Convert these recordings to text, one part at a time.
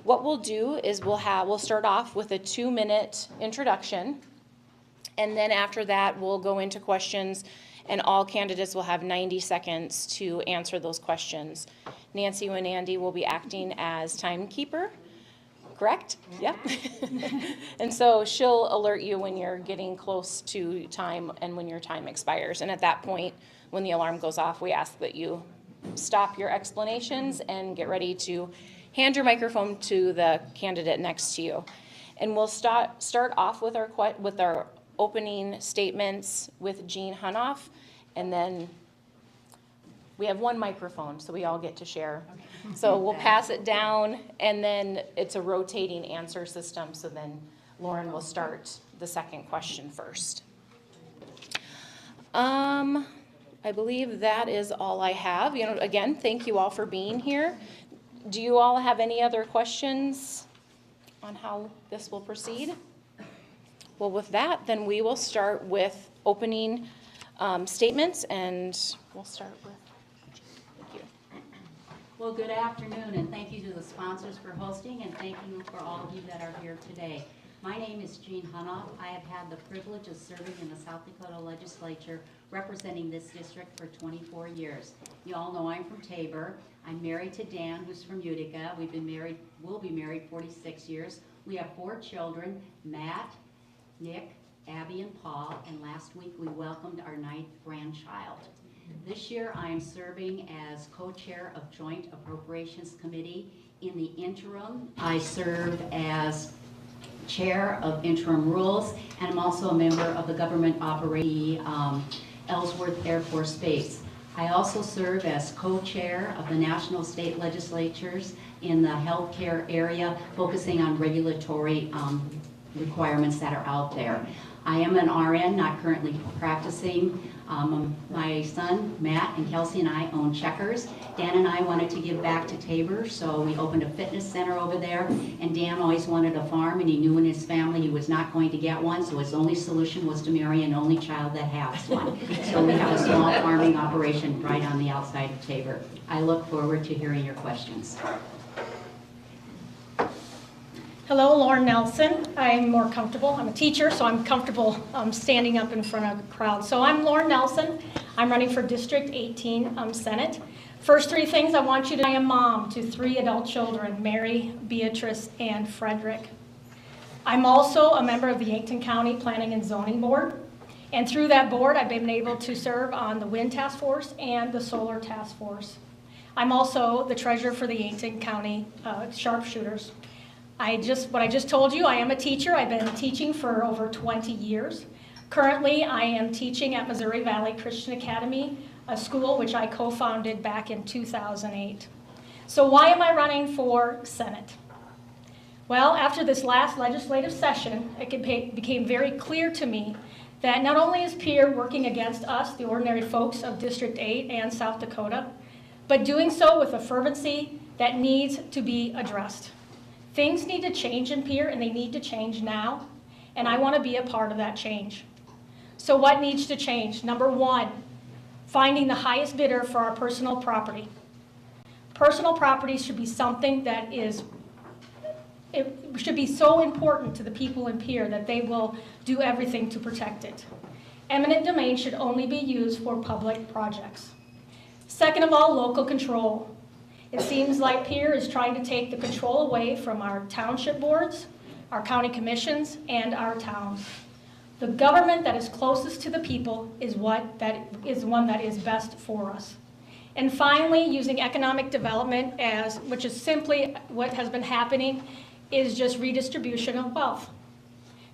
What we'll do is we'll start off with a 2-minute introduction, and then after that we'll go into questions, and all candidates will have 90 seconds to answer those questions. Nancy and Andy will be acting as timekeeper, correct? Yep. And so she'll alert you when you're getting close to time and when your time expires. And at that point, when the alarm goes off, we ask that you stop your explanations and get ready to hand your microphone to the candidate next to you. And we'll start off with our opening statements with Jean Hunoff, and then we have one microphone, so we all get to share. Okay. So we'll pass it down, and then it's a rotating answer system, so then Lauren will start the second question first. I believe that is all I have. Again, thank you all for being here. Do you all have any other questions on how this will proceed? Well, with that, then we will start with opening statements, and we'll start with, thank you. Well, good afternoon, and thank you to the sponsors for hosting, and thank you for all of you that are here today. My name is Jean Hunoff. I have had the privilege of serving in the South Dakota Legislature representing this district for 24 years. You all know I'm from Tabor. I'm married to Dan, who's from Utica. We'll be married 46 years. We have 4 children, Matt, Nick, Abby, and Paul, and last week we welcomed our 9th grandchild. This year I am serving as co-chair of Joint Appropriations Committee. In the interim, I serve as chair of interim rules, and I'm also a member of the government operating Ellsworth Air Force Base. I also serve as co-chair of the national state legislatures in the healthcare area, focusing on regulatory requirements that are out there. I am an RN, not currently practicing. My son, Matt, and Kelsey and I own Checkers. Dan and I wanted to give back to Tabor, so we opened a fitness center over there, and Dan always wanted a farm, and he knew in his family he was not going to get one, so his only solution was to marry an only child that has one. So we have a small farming operation right on the outside of Tabor. I look forward to hearing your questions. Hello, Lauren Nelson. I'm more comfortable. I'm a teacher, so I'm comfortable standing up in front of a crowd. So I'm Lauren Nelson. I'm running for District 18 Senate. First 3 things I want you to know: I am mom to 3 adult children, Mary, Beatrice, and Frederick. I'm also a member of the Yankton County Planning and Zoning Board. And through that board, I've been able to serve on the Wind Task Force and the Solar Task Force. I'm also the treasurer for the Yankton County Sharpshooters. What I just told you, I am a teacher. I've been teaching for over 20 years. Currently, I am teaching at Missouri Valley Christian Academy, a school which I co-founded back in 2008. So why am I running for Senate? Well, after this last legislative session, it became very clear to me that not only is Pierre working against us, the ordinary folks of District 8 and South Dakota, but doing so with a fervency that needs to be addressed. Things need to change in Pierre, and they need to change now, and I want to be a part of that change. So what needs to change? Number 1, finding the highest bidder for our personal property. Personal property should be something that it should be so important to the people in Pierre that they will do everything to protect it. Eminent domain should only be used for public projects. Second of all, local control. It seems like Pierre is trying to take the control away from our township boards, our county commissions, and our town. The government that is closest to the people is one that is best for us. And finally, using economic development which is simply what has been happening, is just redistribution of wealth.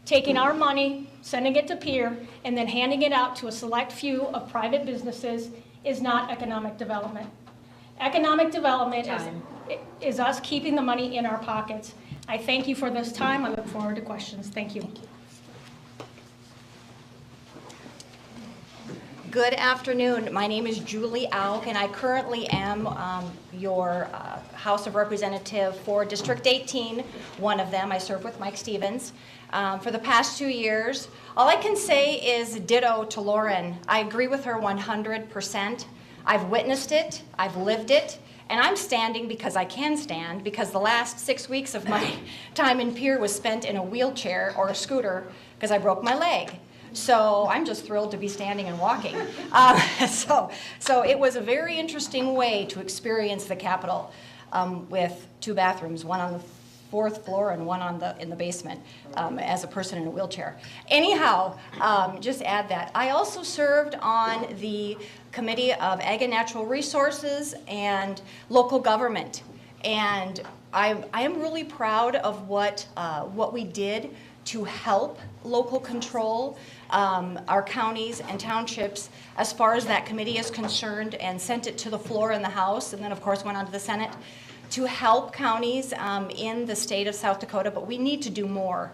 Taking our money, sending it to Pierre, and then handing it out to a select few of private businesses is not economic development. Economic development is us keeping the money in our pockets. I thank you for this time. I look forward to questions. Thank you. Good afternoon. My name is Julie Auk, and I currently am your House of Representative for District 18, one of them. I serve with Mike Stevens. For the past 2 years, all I can say is ditto to Lauren. I agree with her 100%. I've witnessed it, I've lived it, And I'm standing because I can stand, because the last 6 weeks of my time in Pierre was spent in a wheelchair or a scooter because I broke my leg. So I'm just thrilled to be standing and walking. So it was a very interesting way to experience the Capitol with 2 bathrooms, one on the 4th floor and one in the basement, as a person in a wheelchair. Anyhow, just add that. I also served on the Committee of Ag and Natural Resources and Local Government. And I am really proud of what we did to help local control our counties and townships as far as that committee is concerned, and sent it to the floor in the House, and then of course went on to the Senate, to help counties in the state of South Dakota, but we need to do more.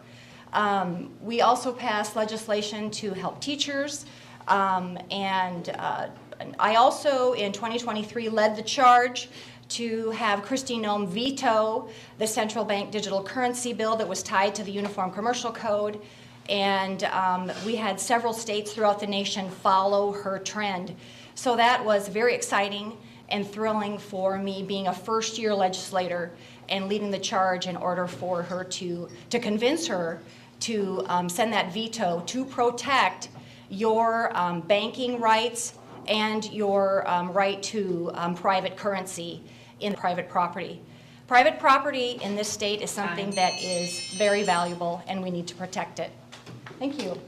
We also passed legislation to help teachers, and I also, in 2023, led the charge to have Kristi Noem veto the central bank digital currency bill that was tied to the Uniform Commercial Code, and we had several states throughout the nation follow her trend. So that was very exciting and thrilling for me, being a first-year legislator and leading the charge in order for her to convince her to send that veto to protect your banking rights and your right to private currency in private property. Private property in this state is something that is very valuable, and we need to protect it. Thank you.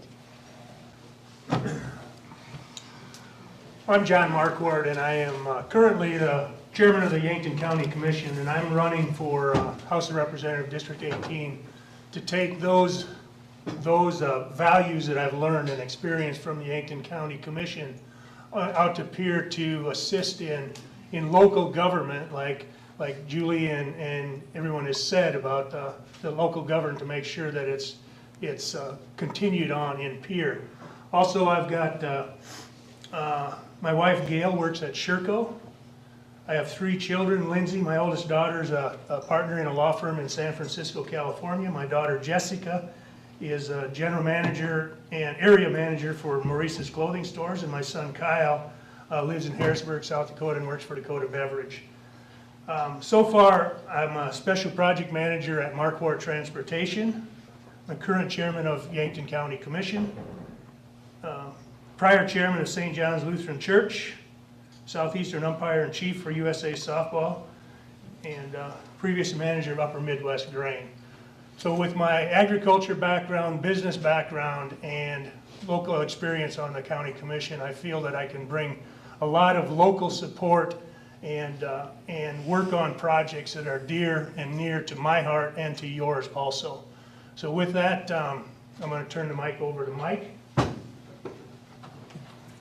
I'm John Marquardt, and I am currently the chairman of the Yankton County Commission, and I'm running for House of Representatives District 18 to take those values that I've learned and experienced from the Yankton County Commission out to Pierre to assist in local government, like Julie and everyone has said about the local government, to make sure that it's continued on in Pierre. Also, I've got my wife Gail works at Sherco. I have 3 children. Lindsay, my oldest daughter, is a partner in a law firm in San Francisco, California. My daughter Jessica is a general manager and area manager for Maurice's Clothing Stores, and my son Kyle lives in Harrisburg, South Dakota, and works for Dakota Beverage. So far, I'm a special project manager at Marquardt Transportation. I'm current chairman of Yankton County Commission. Prior chairman of St. John's Lutheran Church, Southeastern umpire and chief for USA Softball, and previous manager of Upper Midwest Grain. So with my agriculture background, business background, and local experience on the county commission, I feel that I can bring a lot of local support and work on projects that are dear and near to my heart and to yours also. So with that, I'm going to turn the mic over to Mike.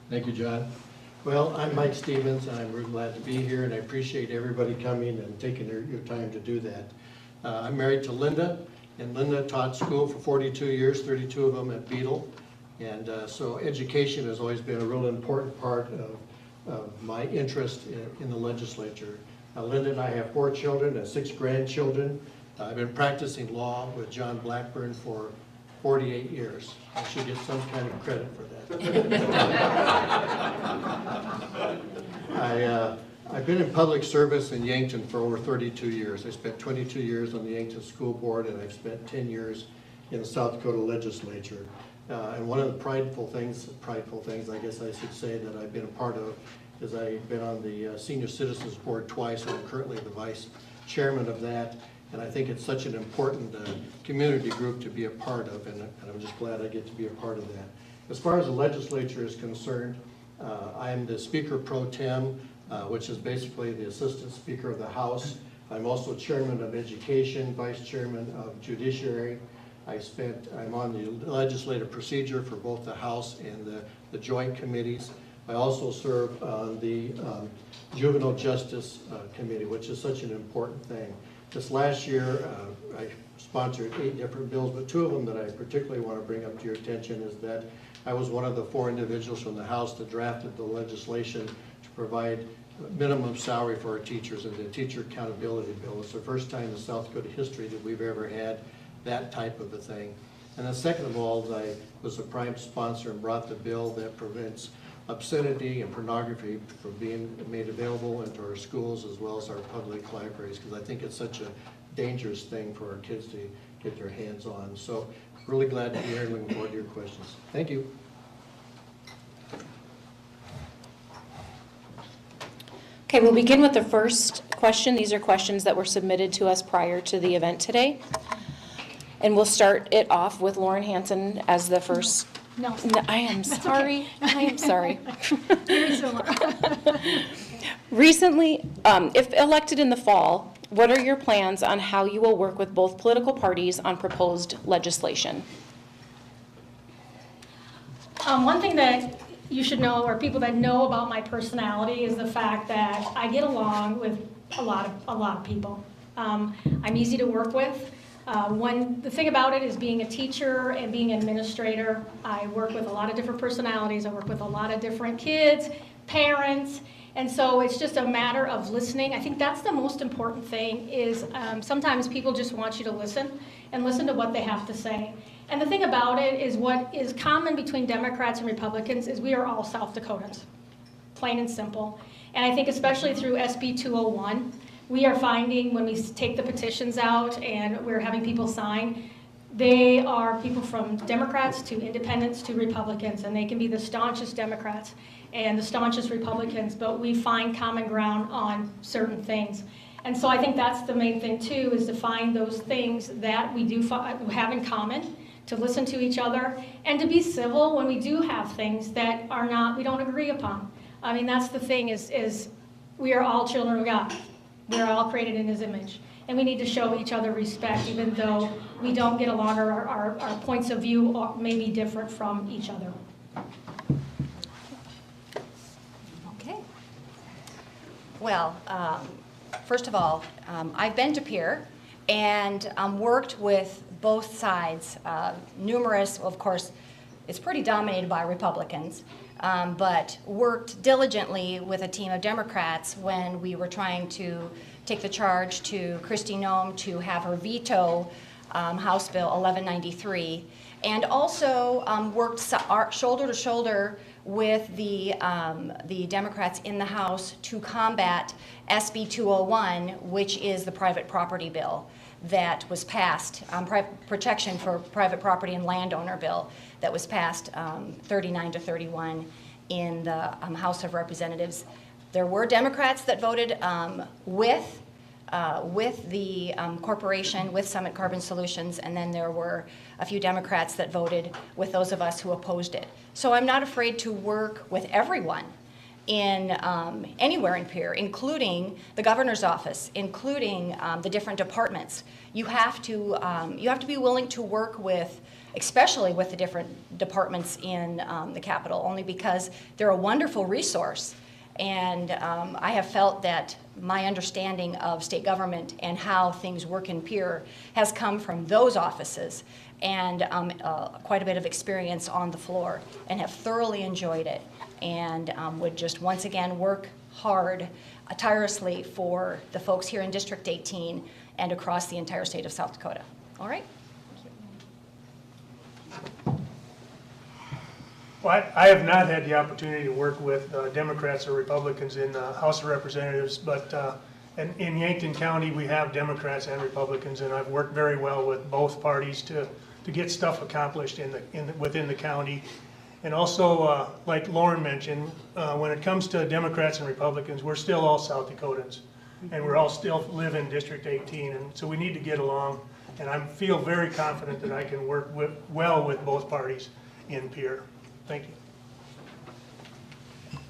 Thank you, John. Well, I'm Mike Stevens, and I'm really glad to be here, and I appreciate everybody coming and taking your time to do that. I'm married to Linda, and Linda taught school for 42 years, 32 of them at Beetle, and so education has always been a real important part of my interest in the legislature. Linda and I have 4 children and 6 grandchildren. I've been practicing law with John Blackburn for 48 years. I should get some kind of credit for that. I've been in public service in Yankton for over 32 years. I spent 22 years on the Yankton School Board, and I've spent 10 years in the South Dakota Legislature. And one of the prideful things, I guess I should say, that I've been a part of is I've been on the Senior Citizens Board twice, and I'm currently the vice chairman of that. And I think it's such an important community group to be a part of, and I'm just glad I get to be a part of that. As far as the legislature is concerned, I am the Speaker Pro Tem, which is basically the Assistant Speaker of the House. I'm also Chairman of Education, Vice Chairman of Judiciary. I'm on the legislative procedure for both the House and the joint committees. I also serve on the Juvenile Justice Committee, which is such an important thing. This last year, I sponsored 8 different bills, but 2 of them that I particularly want to bring up to your attention is that I was one of the 4 individuals from the House that drafted the legislation to provide minimum salary for our teachers in the Teacher Accountability Bill. It's the first time in South Dakota history that we've ever had that type of a thing. And then second of all, I was a prime sponsor and brought the bill that prevents obscenity and pornography from being made available into our schools as well as our public libraries, because I think it's such a dangerous thing for our kids to get their hands on. So really glad to be here and looking forward to your questions. Thank you. Okay, we'll begin with the first question. These are questions that were submitted to us prior to the event today. And we'll start it off with Lauren Hanson as the first. No. No, I am sorry. I am sorry. Very similar. Recently, if elected in the fall, what are your plans on how you will work with both political parties on proposed legislation? One thing that you should know, or people that know about my personality, is the fact that I get along with a lot of people. I'm easy to work with. The thing about it is being a teacher and being an administrator, I work with a lot of different personalities. I work with a lot of different kids, parents, and so it's just a matter of listening. I think that's the most important thing is sometimes people just want you to listen and listen to what they have to say. And the thing about it is what is common between Democrats and Republicans is we are all South Dakotans, plain and simple. And I think especially through SB 201, we are finding when we take the petitions out and we're having people sign, they are people from Democrats to independents to Republicans, and they can be the staunchest Democrats and the staunchest Republicans, but we find common ground on certain things. And so I think that's the main thing too, is to find those things that we do have in common, to listen to each other, and to be civil when we do have things that we don't agree upon. I mean, that's the thing is we are all children of God. We are all created in His image. And we need to show each other respect, even though we don't get along or our points of view may be different from each other. Okay. Well, first of all, I've been to Pierre and worked with both sides. Numerous, of course, it's pretty dominated by Republicans, but worked diligently with a team of Democrats when we were trying to take the charge to Kristi Noem to have her veto House Bill 1193, and also worked shoulder to shoulder with the Democrats in the House to combat SB 201, which is the private property bill that was passed, protection for private property and landowner bill that was passed 39 to 31 in the House of Representatives. There were Democrats that voted with the corporation, with Summit Carbon Solutions, and then there were a few Democrats that voted with those of us who opposed it. So I'm not afraid to work with everyone in anywhere in Pierre, including the governor's office, including the different departments. You have to be willing to work with, especially with the different departments in the Capitol, only because they're a wonderful resource. And I have felt that my understanding of state government and how things work in Pierre has come from those offices, and quite a bit of experience on the floor, and have thoroughly enjoyed it, and would just once again work hard, tirelessly for the folks here in District 18 and across the entire state of South Dakota. All right? Well, I have not had the opportunity to work with Democrats or Republicans in the House of Representatives, but in Yankton County, we have Democrats and Republicans, and I've worked very well with both parties to get stuff accomplished within the county. And also, like Lauren mentioned, when it comes to Democrats and Republicans, we're still all South Dakotans, and we're all still live in District 18, and so we need to get along. And I feel very confident that I can work well with both parties in Pierre. Thank you.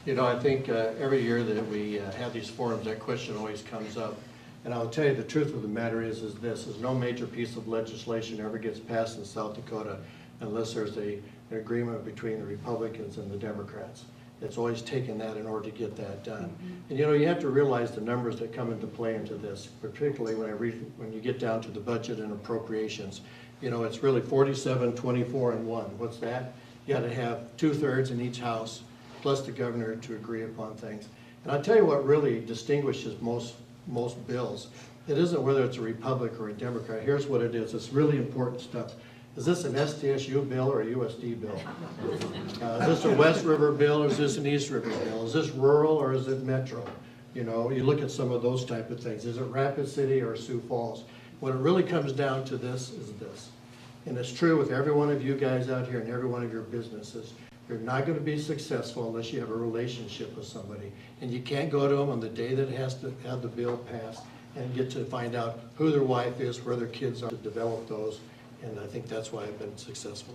You know, I think every year that we have these forums, that question always comes up. And I'll tell you, the truth of the matter is no major piece of legislation ever gets passed in South Dakota unless there's an agreement between the Republicans and the Democrats. It's always taken that in order to get that done. And you know, you have to realize the numbers that come into play into this, particularly when you get down to the budget and appropriations. You know, it's really 47, 24, and 1. What's that? You got to have 2/3 in each house, plus the governor to agree upon things. And I'll tell you what really distinguishes most bills. It isn't whether it's a Republican or a Democrat. Here's what it is. It's really important stuff. is this an SDSU bill or a USD bill? Is this a West River bill or is this an East River bill? Is this rural or is it metro? You know, you look at some of those type of things. Is it Rapid City or Sioux Falls? When it really comes down to this is this. And it's true with every one of you guys out here and every one of your businesses. You're not going to be successful unless you have a relationship with somebody. And you can't go to them on the day that it has to have the bill passed and get to find out who their wife is, where their kids are, to develop those. And I think that's why I've been successful.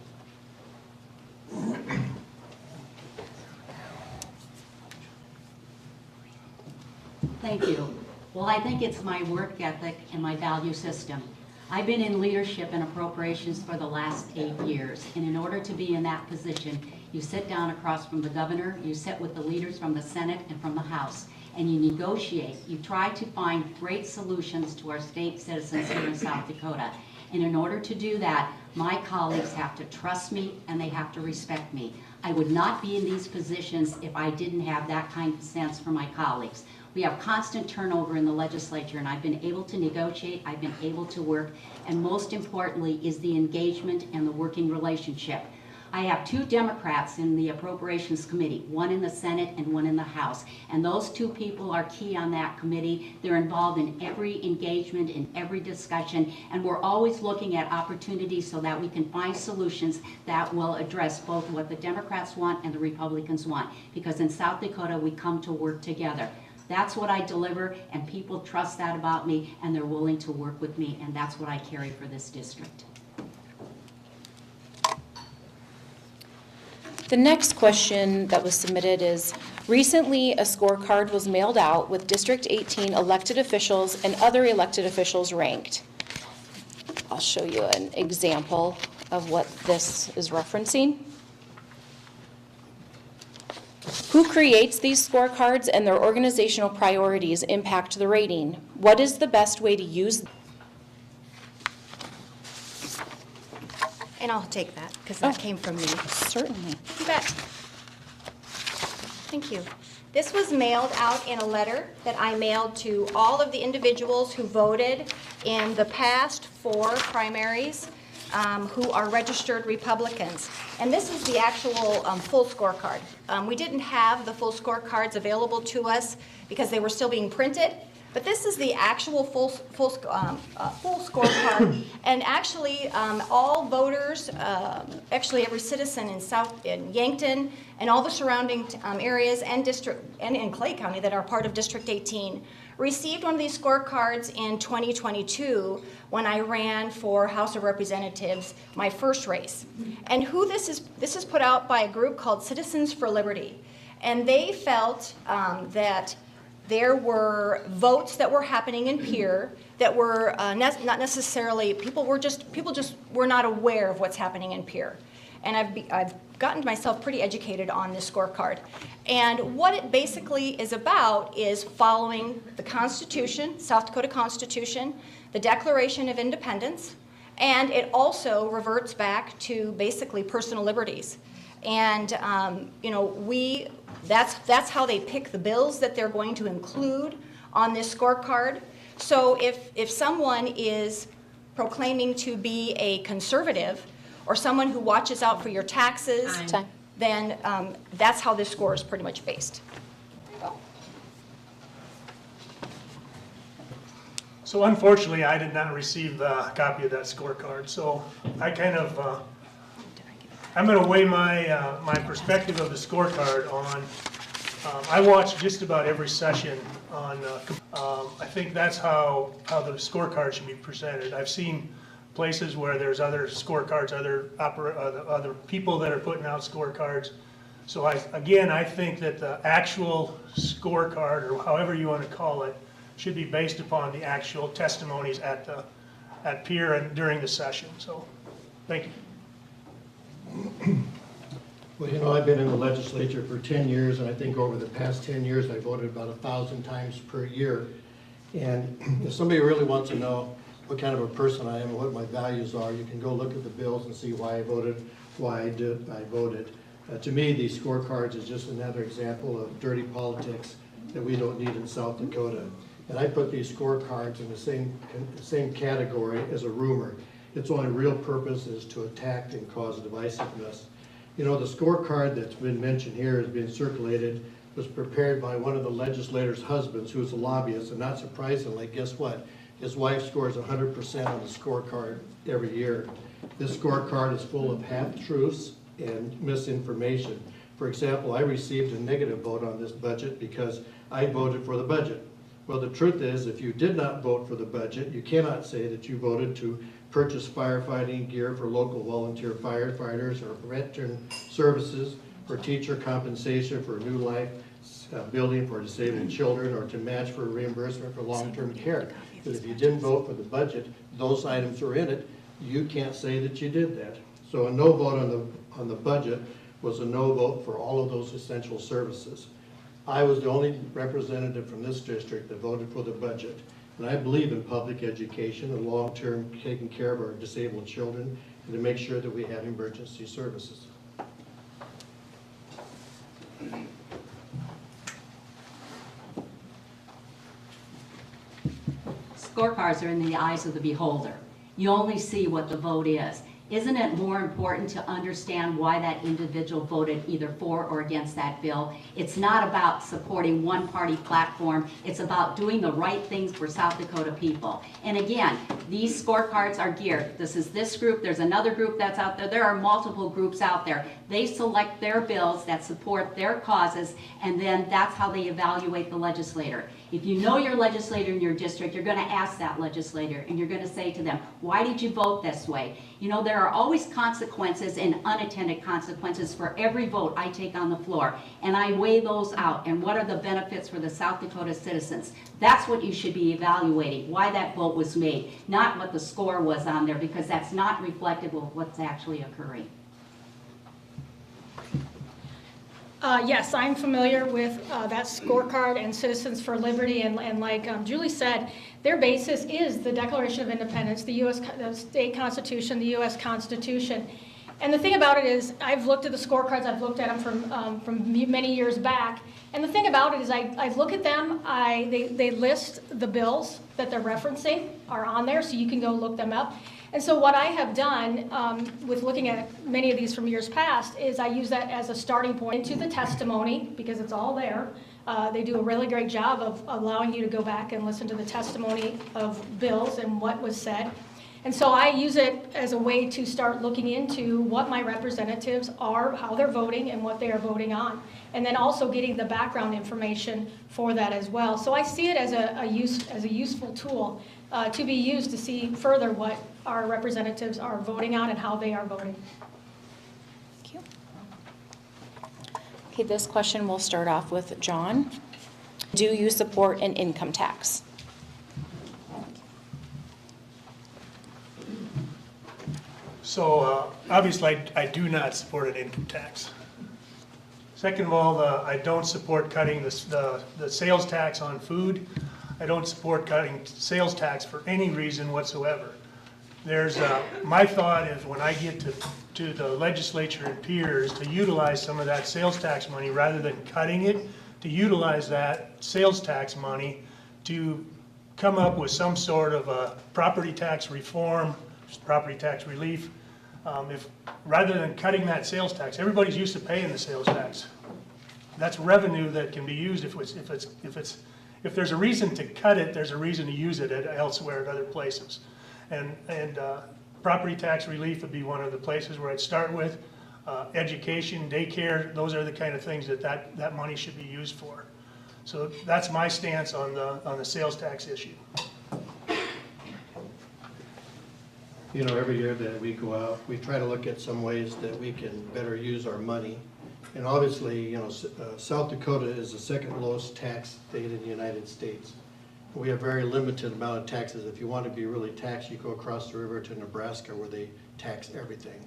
Thank you. Well, I think it's my work ethic and my value system. I've been in leadership and appropriations for the last 8 years, and in order to be in that position, you sit down across from the governor, you sit with the leaders from the Senate and from the House, and you negotiate. You try to find great solutions to our state citizens here in South Dakota. And in order to do that, my colleagues have to trust me and they have to respect me. I would not be in these positions if I didn't have that kind of sense for my colleagues. We have constant turnover in the legislature, and I've been able to negotiate, I've been able to work, and most importantly is the engagement and the working relationship. I have 2 Democrats in the Appropriations Committee, one in the Senate and one in the House, and those 2 people are key on that committee. They're involved in every engagement, in every discussion, and we're always looking at opportunities so that we can find solutions that will address both what the Democrats want and the Republicans want, because in South Dakota we come to work together. That's what I deliver, and people trust that about me, and they're willing to work with me, and that's what I carry for this district. The next question that was submitted is, recently a scorecard was mailed out with District 18 elected officials and other elected officials ranked. I'll show you an example of what this is referencing. Who creates these scorecards and their organizational priorities impact the rating? What is the best way to use them? And I'll take that, because that came from me. Certainly. You bet. Thank you. This was mailed out in a letter that I mailed to all of the individuals who voted in the past 4 primaries, who are registered Republicans. And this is the actual full scorecard. We didn't have the full scorecards available to us because they were still being printed. But this is the actual full scorecard, and actually all voters, actually every citizen in Yankton and all the surrounding areas and in Clay County that are part of District 18 received one of these scorecards in 2022 when I ran for House of Representatives, my first race. And who this is put out by a group called Citizens for Liberty, and they felt that there were votes that were happening in Pierre that were not necessarily, people just were not aware of what's happening in Pierre. And I've gotten myself pretty educated on this scorecard. And what it basically is about is following the Constitution, South Dakota Constitution, the Declaration of Independence, and it also reverts back to basically personal liberties. And you know, that's how they pick the bills that they're going to include on this scorecard. So if someone is proclaiming to be a conservative or someone who watches out for your taxes, then that's how this score is pretty much based. There you go. So unfortunately, I did not receive a copy of that scorecard, so I kind of, I'm going to weigh my perspective of the scorecard on, I watch just about every session on, I think that's how the scorecard should be presented. I've seen places where there's other scorecards, other people that are putting out scorecards. So I think that the actual scorecard, or however you want to call it, should be based upon the actual testimonies at Pierre and during the session. So, thank you. Well, you know, I've been in the legislature for 10 years, and I think over the past 10 years, I voted about 1,000 times per year. And if somebody really wants to know what kind of a person I am and what my values are, you can go look at the bills and see why I voted, why I voted. To me, these scorecards is just another example of dirty politics that we don't need in South Dakota. And I put these scorecards in the same category as a rumor. its only real purpose is to attack and cause divisiveness. You know, the scorecard that's been mentioned here has been circulated, was prepared by one of the legislators' husbands who's a lobbyist, and not surprisingly, guess what? His wife scores 100% on the scorecard every year. This scorecard is full of half-truths and misinformation. For example, I received a negative vote on this budget because I voted for the budget. Well, the truth is, if you did not vote for the budget, you cannot say that you voted to purchase firefighting gear for local volunteer firefighters, or veteran services, for teacher compensation for New Life building for disabled children, or to match for reimbursement for long-term care. But if you didn't vote for the budget, those items are in it, you can't say that you did that. So a no vote on the budget was a no vote for all of those essential services. I was the only representative from this district that voted for the budget. And I believe in public education and long-term taking care of our disabled children, and to make sure that we have emergency services. Scorecards are in the eyes of the beholder. You only see what the vote is. Isn't it more important to understand why that individual voted either for or against that bill? It's not about supporting one party platform. It's about doing the right things for South Dakota people. And again, these scorecards are geared. This is this group, there's another group that's out there. There are multiple groups out there. They select their bills that support their causes, and then that's how they evaluate the legislator. If you know your legislator in your district, you're going to ask that legislator, and you're going to say to them, why did you vote this way? You know, there are always consequences and unintended consequences for every vote I take on the floor, and I weigh those out, and what are the benefits for the South Dakota citizens? That's what you should be evaluating, why that vote was made, not what the score was on there, because that's not reflective of what's actually occurring. Yes, I'm familiar with that scorecard and Citizens for Liberty, and like Julie said, their basis is the Declaration of Independence, the state constitution, the U.S. Constitution. And the thing about it is, I've looked at the scorecards, I've looked at them from many years back, and the thing about it is I look at them, they list the bills that they're referencing are on there, so you can go look them up. And so what I have done with looking at many of these from years past is I use that as a starting point into the testimony, because it's all there. They do a really great job of allowing you to go back and listen to the testimony of bills and what was said. And so I use it as a way to start looking into what my representatives are, how they're voting, and what they are voting on. And then also getting the background information for that as well. So I see it as a useful tool to be used to see further what our representatives are voting on and how they are voting. Thank you. Okay, this question will start off with John. Do you support an income tax? So obviously, I do not support an income tax. Second of all, I don't support cutting the sales tax on food. I don't support cutting sales tax for any reason whatsoever. There's my thought is when I get to the legislature and peers to utilize some of that sales tax money rather than cutting it, to utilize that sales tax money to come up with some sort of a property tax reform, property tax relief. If rather than cutting that sales tax, everybody's used to paying the sales tax. That's revenue that can be used if there's a reason to cut it, there's a reason to use it elsewhere at other places. And property tax relief would be one of the places where I'd start with. Education, daycare, those are the kind of things that money should be used for. So that's my stance on the sales tax issue. You know, every year that we go out, we try to look at some ways that we can better use our money. And obviously, you know, South Dakota is the second lowest tax state in the United States. We have very limited amount of taxes. If you want to be really taxed, you go across the river to Nebraska where they tax everything.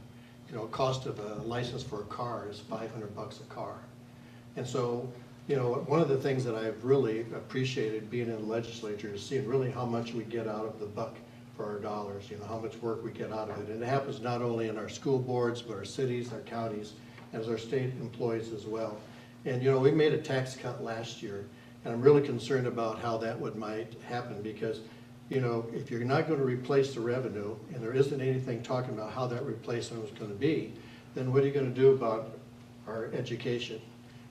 You know, cost of a license for a car is $500 a car. And so, you know, one of the things that I've really appreciated being in the legislature is seeing really how much we get out of the buck for our dollars, you know, how much work we get out of it. And it happens not only in our school boards, but our cities, our counties, as our state employees as well. And, you know, we made a tax cut last year, and I'm really concerned about how that might happen because you know, if you're not going to replace the revenue, and there isn't anything talking about how that replacement was going to be, then what are you going to do about our education?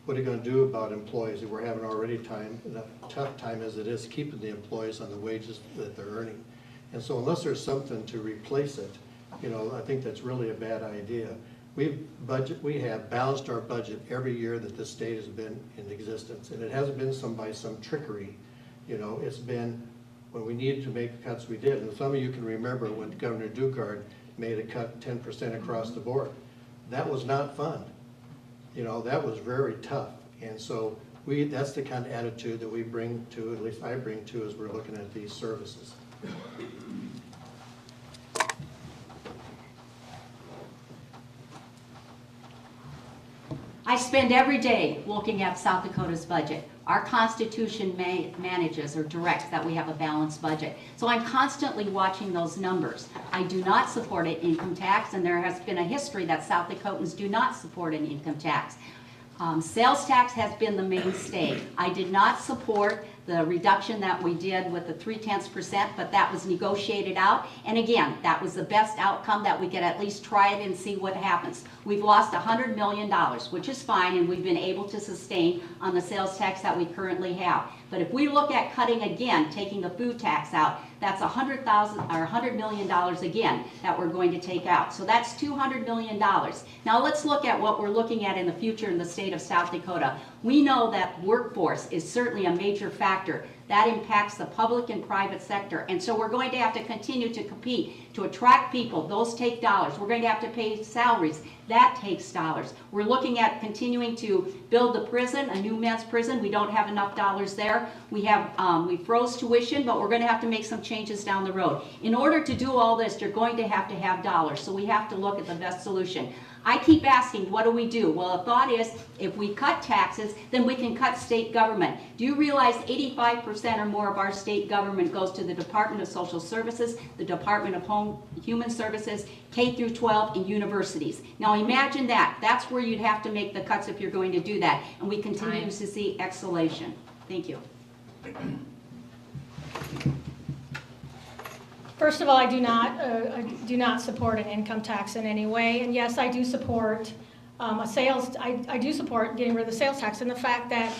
What are you going to do about employees that we're having already a tough time as it is keeping the employees on the wages that they're earning? And so unless there's something to replace it, you know, I think that's really a bad idea. We have balanced our budget every year that this state has been in existence, and it hasn't been by some trickery. You know, it's been when we needed to make the cuts we did. And some of you can remember when Governor Dugard made a cut 10% across the board. That was not fun. You know, that was very tough. And so that's the kind of attitude that we bring to, at least I bring to, as we're looking at these services. I spend every day looking at South Dakota's budget. Our Constitution manages or directs that we have a balanced budget. So I'm constantly watching those numbers. I do not support an income tax, and there has been a history that South Dakotans do not support an income tax. Sales tax has been the mainstay. I did not support the reduction that we did with the 0.3%, but that was negotiated out. And again, that was the best outcome, that we could at least try it and see what happens. We've lost $100 million, which is fine, and we've been able to sustain on the sales tax that we currently have. But if we look at cutting again, taking the food tax out, that's $100 million again that we're going to take out. So that's $200 million. Now let's look at what we're looking at in the future in the state of South Dakota. We know that workforce is certainly a major factor. That impacts the public and private sector. And so we're going to have to continue to compete to attract people. Those take dollars. We're going to have to pay salaries. That takes dollars. We're looking at continuing to build the prison, a new men's prison. We don't have enough dollars there. We froze tuition, but we're going to have to make some changes down the road. In order to do all this, you're going to have dollars. So we have to look at the best solution. I keep asking, what do we do? Well, the thought is, if we cut taxes, then we can cut state government. Do you realize 85% or more of our state government goes to the Department of Social Services, the Department of Human Services, K through 12, and universities? Now imagine that. That's where you'd have to make the cuts if you're going to do that. And we continue to see escalation. Thank you. First of all, I do not support an income tax in any way. And yes, I do support I do support getting rid of the sales tax and the fact that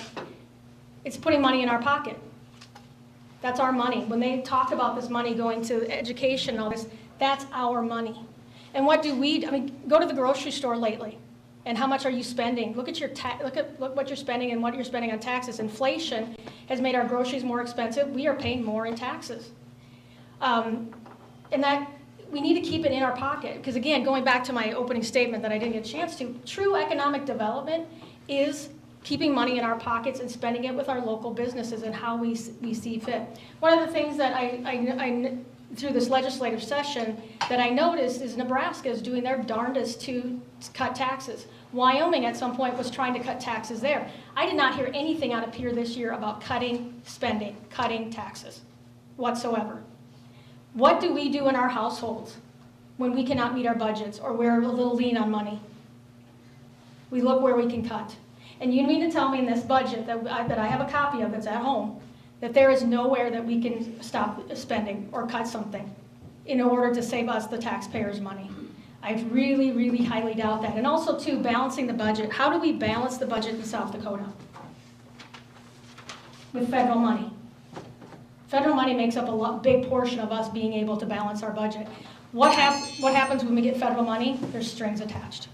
it's putting money in our pocket. That's our money. When they talk about this money going to education and all this, that's our money. And what do we, go to the grocery store lately. And how much are you spending? Look at what you're spending and what you're spending on taxes. Inflation has made our groceries more expensive. We are paying more in taxes. And that we need to keep it in our pocket, because again, going back to my opening statement that I didn't get a chance to, true economic development is keeping money in our pockets and spending it with our local businesses and how we see fit. One of the things that I through this legislative session that I noticed is Nebraska is doing their darndest to cut taxes. Wyoming at some point was trying to cut taxes there. I did not hear anything out of Pierre this year about cutting spending, cutting taxes whatsoever. What do we do in our households when we cannot meet our budgets or we're a little lean on money? We look where we can cut. And you mean to tell me in this budget that I have a copy of that's at home, that there is nowhere that we can stop spending or cut something in order to save us, the taxpayers' money? I really, really highly doubt that. And also, too, balancing the budget. How do we balance the budget in South Dakota? With federal money. Federal money makes up a big portion of us being able to balance our budget. What happens when we get federal money? There's strings attached.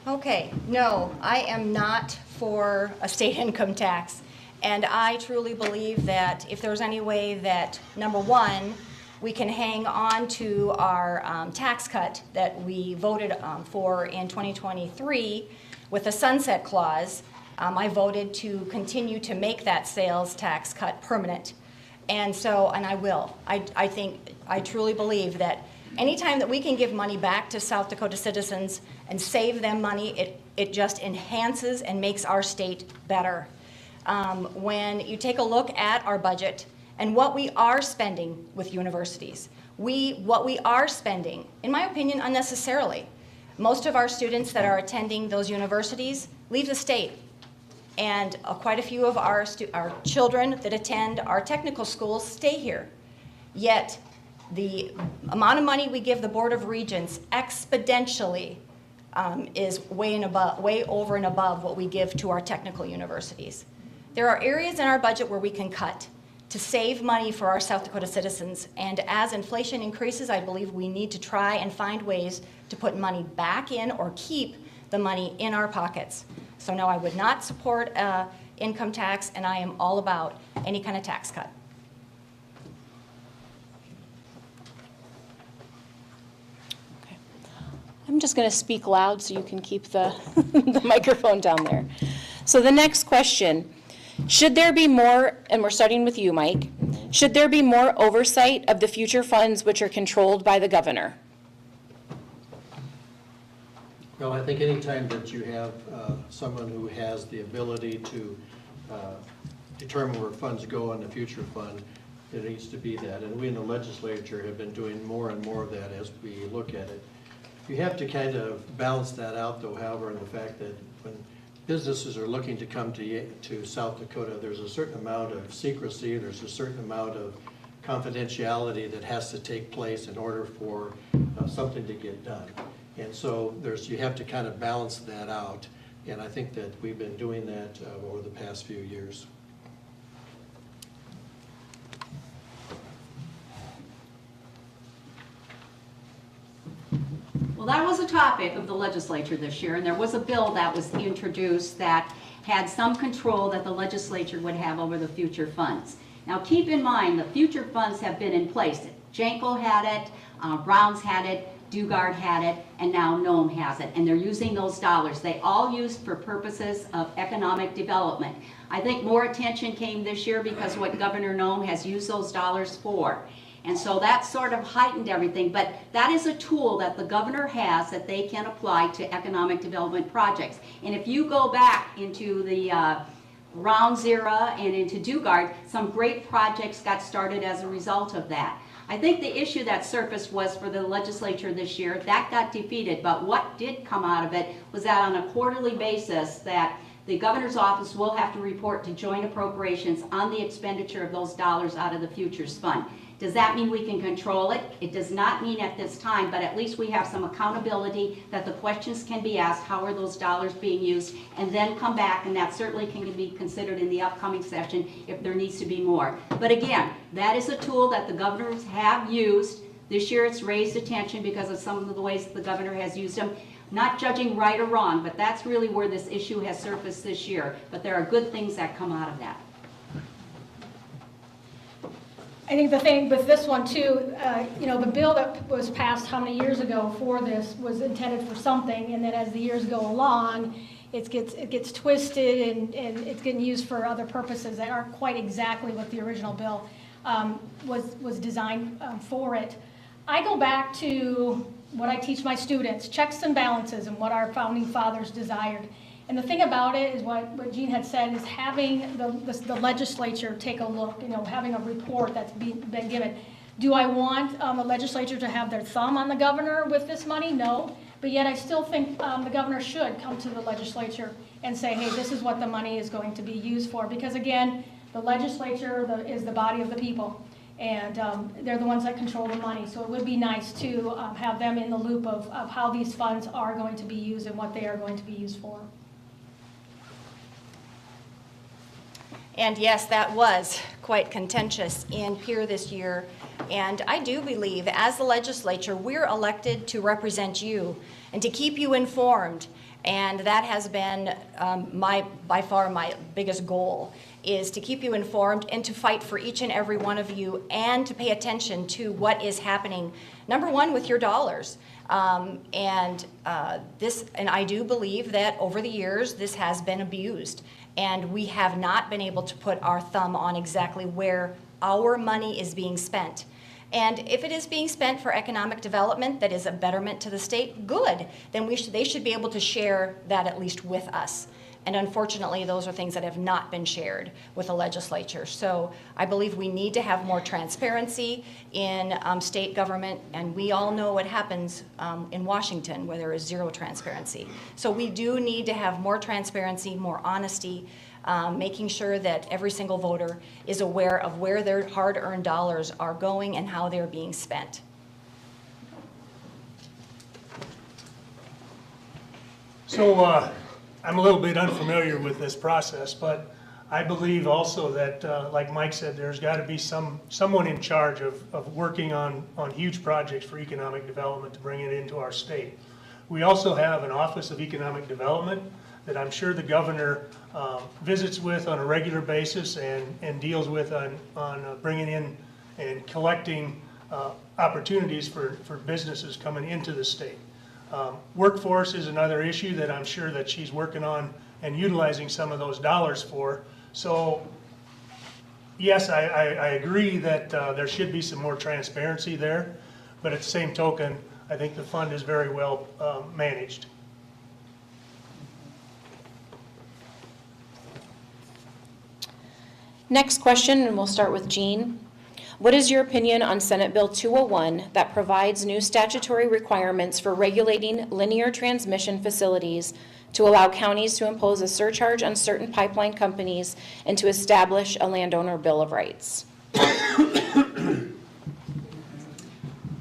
Okay, no, I am not for a state income tax. And I truly believe that if there's any way that, number one, we can hang on to our tax cut that we voted for in 2023 with a sunset clause, I voted to continue to make that sales tax cut permanent. And I will. I truly believe that anytime that we can give money back to South Dakota citizens and save them money, it just enhances and makes our state better. When you take a look at our budget and what we are spending with universities, what we are spending, in my opinion, unnecessarily. Most of our students that are attending those universities leave the state. And quite a few of our children that attend our technical schools stay here. Yet, the amount of money we give the Board of Regents exponentially is way over and above what we give to our technical universities. There are areas in our budget where we can cut to save money for our South Dakota citizens, and as inflation increases, I believe we need to try and find ways to put money back in or keep the money in our pockets. So no, I would not support income tax, and I am all about any kind of tax cut. I'm just going to speak loud so you can keep the, the microphone down there. So the next question, should there be more, and we're starting with you, Mike, should there be more oversight of the future funds which are controlled by the governor? Well, I think anytime that you have someone who has the ability to determine where funds go in the future fund, there needs to be that. And we in the legislature have been doing more and more of that as we look at it. You have to kind of balance that out, though, however, in the fact that when businesses are looking to come to South Dakota, there's a certain amount of secrecy, there's a certain amount of confidentiality that has to take place in order for something to get done. And so you have to kind of balance that out. And I think that we've been doing that over the past few years. Well, that was a topic of the legislature this year, and there was a bill that was introduced that had some control that the legislature would have over the future funds. Now, keep in mind, the future funds have been in place. Janko had it, Browns had it, Dugard had it, and now Nome has it, and they're using those dollars. They all used for purposes of economic development. I think more attention came this year because what Governor Nome has used those dollars for. And so that sort of heightened everything, but that is a tool that the governor has that they can apply to economic development projects. And if you go back into the Rounds era and into Dugard, some great projects got started as a result of that. I think the issue that surfaced was for the legislature this year, that got defeated, but what did come out of it was that on a quarterly basis that the governor's office will have to report to joint appropriations on the expenditure of those dollars out of the futures fund. Does that mean we can control it? It does not mean at this time, but at least we have some accountability that the questions can be asked, how are those dollars being used, and then come back, and that certainly can be considered in the upcoming session if there needs to be more. But again, that is a tool that the governors have used. This year it's raised attention because of some of the ways the governor has used them. Not judging right or wrong, but that's really where this issue has surfaced this year. But there are good things that come out of that. I think the thing with this one too, you know, the bill that was passed how many years ago for this was intended for something, and then as the years go along, it gets twisted and it's getting used for other purposes that aren't quite exactly what the original bill was designed for it. I go back to what I teach my students, checks and balances, and what our founding fathers desired. And the thing about it is what Jean had said is having the legislature take a look, you know, having a report that's been given. Do I want the legislature to have their thumb on the governor with this money? No. But yet I still think the governor should come to the legislature and say, hey, this is what the money is going to be used for. Because again, the legislature is the body of the people. And they're the ones that control the money. So it would be nice to have them in the loop of how these funds are going to be used and what they are going to be used for. And yes, that was quite contentious in Pierre this year. And I do believe, as the legislature, we're elected to represent you and to keep you informed. And that has been by far my biggest goal, is to keep you informed and to fight for each and every one of you and to pay attention to what is happening, number one, with your dollars. And I do believe that over the years, this has been abused. And we have not been able to put our thumb on exactly where our money is being spent. And if it is being spent for economic development that is a betterment to the state, good. Then they should be able to share that at least with us. And unfortunately, those are things that have not been shared with the legislature. So I believe we need to have more transparency in state government, and we all know what happens in Washington where there is zero transparency. So we do need to have more transparency, more honesty, making sure that every single voter is aware of where their hard-earned dollars are going and how they're being spent. So I'm a little bit unfamiliar with this process, but I believe also that, like Mike said, there's got to be someone in charge of working on huge projects for economic development to bring it into our state. We also have an Office of Economic Development that I'm sure the governor visits with on a regular basis and deals with on bringing in and collecting opportunities for businesses coming into the state. Workforce is another issue that I'm sure that she's working on and utilizing some of those dollars for. So yes, I agree that there should be some more transparency there, but at the same token, I think the fund is very well managed. Next question, and we'll start with Jean. What is your opinion on Senate Bill 201 that provides new statutory requirements for regulating linear transmission facilities to allow counties to impose a surcharge on certain pipeline companies and to establish a landowner bill of rights?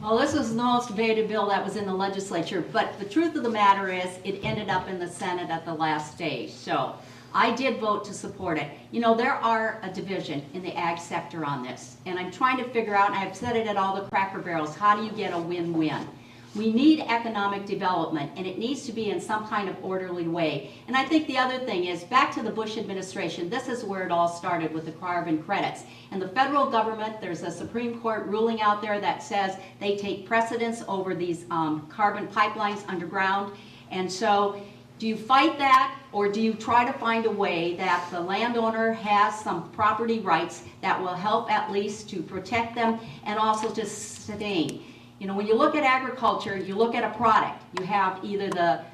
Well, this was the most debated bill that was in the legislature, but the truth of the matter is it ended up in the Senate at the last stage. So I did vote to support it. You know, there are a division in the ag sector on this, and I'm trying to figure out, and I've said it at all the Cracker Barrels, how do you get a win-win? We need economic development, and it needs to be in some kind of orderly way. And I think the other thing is, back to the Bush administration, this is where it all started with the carbon credits. And the federal government, there's a Supreme Court ruling out there that says they take precedence over these carbon pipelines underground. And so, do you fight that, or do you try to find a way that the landowner has some property rights that will help at least to protect them and also to sustain? You know, when you look at agriculture, you look at a product. You have either the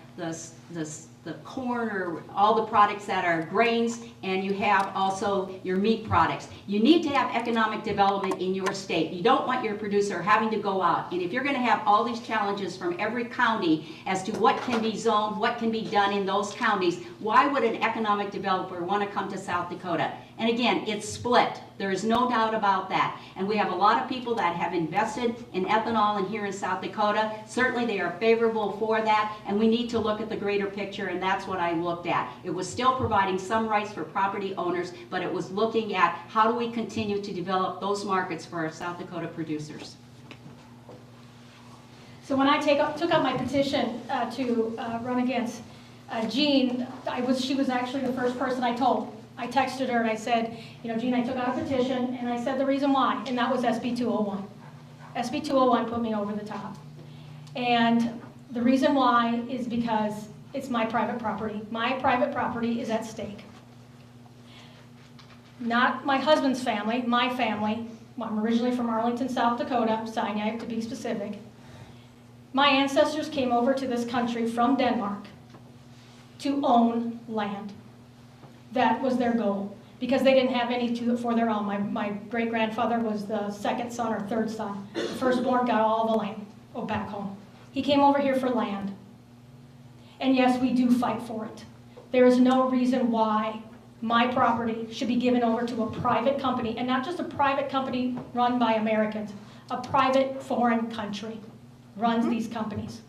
corn or all the products that are grains, and you have also your meat products. You need to have economic development in your state. You don't want your producer having to go out. And if you're going to have all these challenges from every county as to what can be zoned, what can be done in those counties, why would an economic developer want to come to South Dakota? And again, it's split. There is no doubt about that. And we have a lot of people that have invested in ethanol in here in South Dakota. Certainly they are favorable for that, and we need to look at the greater picture, and that's what I looked at. It was still providing some rights for property owners, but it was looking at how do we continue to develop those markets for our South Dakota producers. So when I took up my petition to run against Jean, she was actually the first person I told. I texted her and I said, you know, Jean, I took out a petition, and I said the reason why, and that was SB 201. SB 201 put me over the top. And the reason why is because it's my private property. My private property is at stake. Not my husband's family, my family. I'm originally from Arlington, South Dakota, Sinai to be specific. My ancestors came over to this country from Denmark to own land. That was their goal, because they didn't have any for their own. My great-grandfather was the second son or third son. The firstborn got all the land back home. He came over here for land. And yes, we do fight for it. There is no reason why my property should be given over to a private company, and not just a private company run by Americans. A private foreign country runs these companies.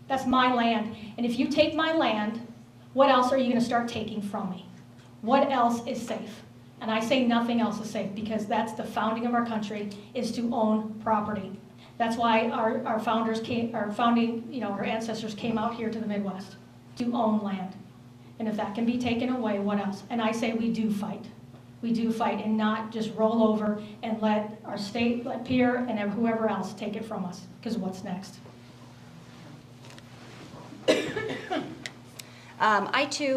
That's my land. And if you take my land, what else are you going to start taking from me? What else is safe? And I say nothing else is safe, because that's the founding of our country, is to own property. That's why our founders came, our ancestors came out here to the Midwest, to own land. And if that can be taken away, what else? And I say we do fight. We do fight, and not just roll over and let our state, let Pierre and whoever else take it from us, because what's next?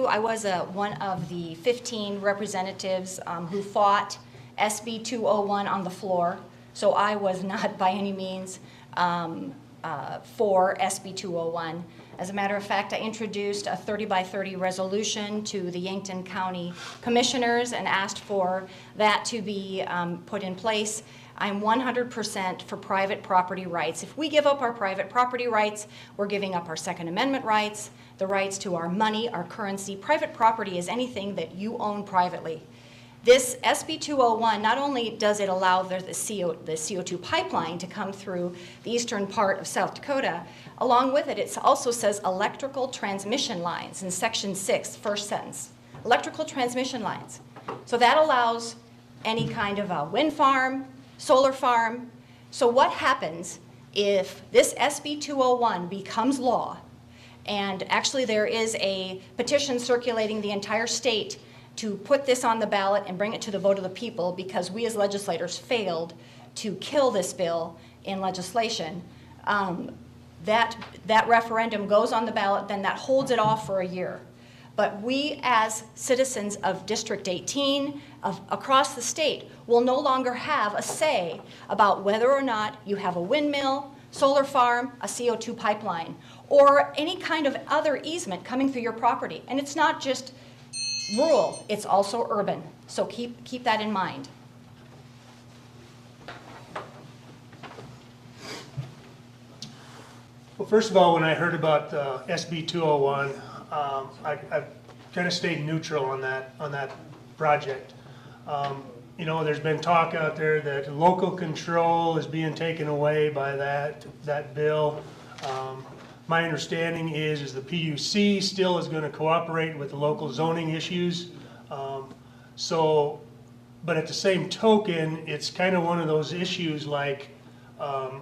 I was one of the 15 representatives who fought SB 201 on the floor, so I was not by any means for SB 201. As a matter of fact, I introduced a 30 by 30 resolution to the Yankton County Commissioners and asked for that to be put in place. I'm 100% for private property rights. If we give up our private property rights, we're giving up our Second Amendment rights, the rights to our money, our currency. Private property is anything that you own privately. This SB 201, not only does it allow the CO2 pipeline to come through the eastern part of South Dakota, along with it, it also says electrical transmission lines in section 6, first sentence. Electrical transmission lines. So that allows any kind of a wind farm, solar farm. So what happens if this SB 201 becomes law, and actually there is a petition circulating the entire state to put this on the ballot and bring it to the vote of the people because we as legislators failed to kill this bill in legislation. That referendum goes on the ballot, then that holds it off for a year. But we as citizens of District 18, across the state, will no longer have a say about whether or not you have a windmill, solar farm, a CO2 pipeline, or any kind of other easement coming through your property. And it's not just rural, it's also urban. So keep that in mind. Well, first of all, when I heard about SB 201, I kind of stayed neutral on that project. You know, there's been talk out there that local control is being taken away by that bill. My understanding is the PUC still is going to cooperate with the local zoning issues. But at the same token, it's kind of one of those issues like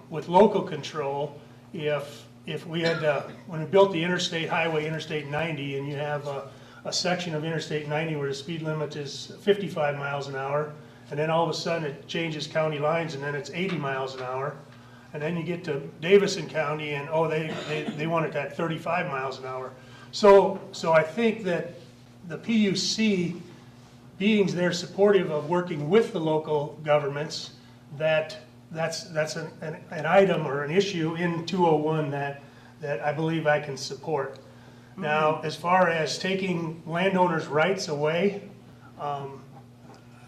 with local control, if we had, when we built the interstate highway, Interstate 90, and you have a section of Interstate 90 where the speed limit is 55 miles an hour, and then all of a sudden it changes county lines and then it's 80 miles an hour. And then you get to Davison County and, oh, they want it at 35 miles an hour. So I think that the PUC, being they're supportive of working with the local governments, that's an item or an issue in 201 that I believe I can support. Now, as far as taking landowners' rights away,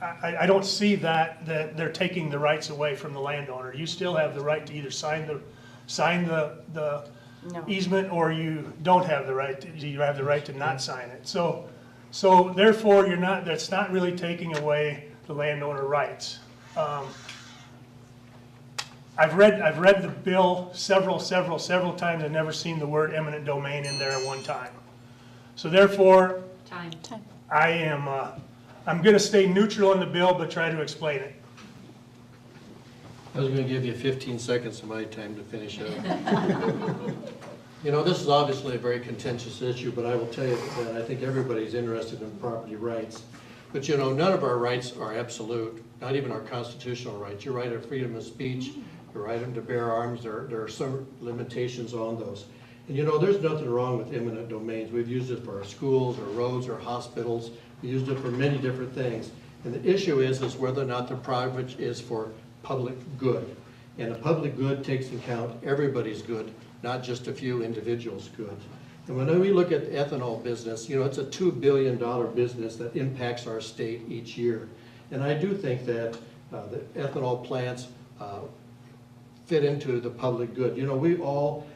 I don't see that they're taking the rights away from the landowner. You still have the right to either sign the No. easement, or you don't have the right. You have the right to not sign it. So therefore, that's not really taking away the landowner rights. I've read the bill several times. I've never seen the word eminent domain in there at one time. So therefore, Time. I'm going to stay neutral on the bill, but try to explain it. I was going to give you 15 seconds of my time to finish up. You know, this is obviously a very contentious issue, but I will tell you that I think everybody's interested in property rights. But you know, none of our rights are absolute, not even our constitutional rights. Your right of freedom of speech, your right to bear arms, there are some limitations on those. And you know, there's nothing wrong with eminent domains. We've used it for our schools, our roads, our hospitals. We used it for many different things. And the issue is whether or not the project is for public good. And the public good takes into account everybody's good, not just a few individuals' good. And when we look at the ethanol business, you know, it's a $2 billion business that impacts our state each year. And I do think that the ethanol plants fit into the public good. You know, we all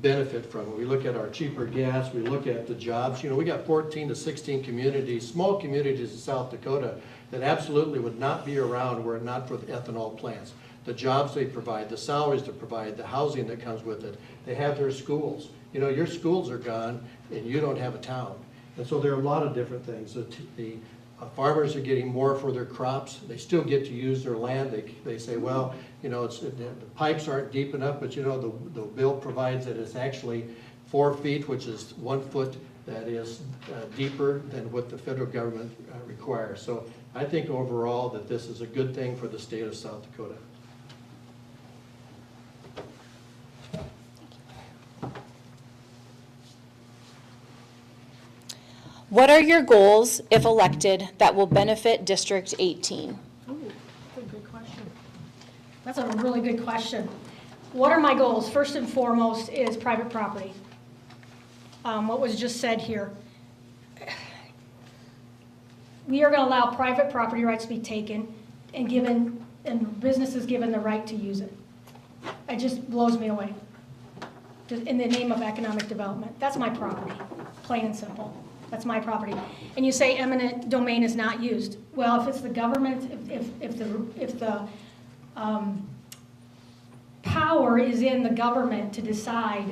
benefit from it. We look at our cheaper gas, we look at the jobs. You know, we got 14 to 16 communities, small communities in South Dakota that absolutely would not be around were it not for the ethanol plants. The jobs they provide, the salaries they provide, the housing that comes with it. They have their schools. You know, your schools are gone and you don't have a town. And so there are a lot of different things. The farmers are getting more for their crops. They still get to use their land. They say, well, you know, the pipes aren't deep enough, but you know, the bill provides that it's actually 4 feet, which is 1 foot that is deeper than what the federal government requires. So I think overall that this is a good thing for the state of South Dakota. What are your goals, if elected, that will benefit District 18? Ooh, that's a good question. That's a really good question. What are my goals? First and foremost is private property. What was just said here. We are going to allow private property rights to be taken and businesses given the right to use it. It just blows me away. Just in the name of economic development. That's my property, plain and simple. That's my property. And you say eminent domain is not used. Well, if it's the government, if the power is in the government to decide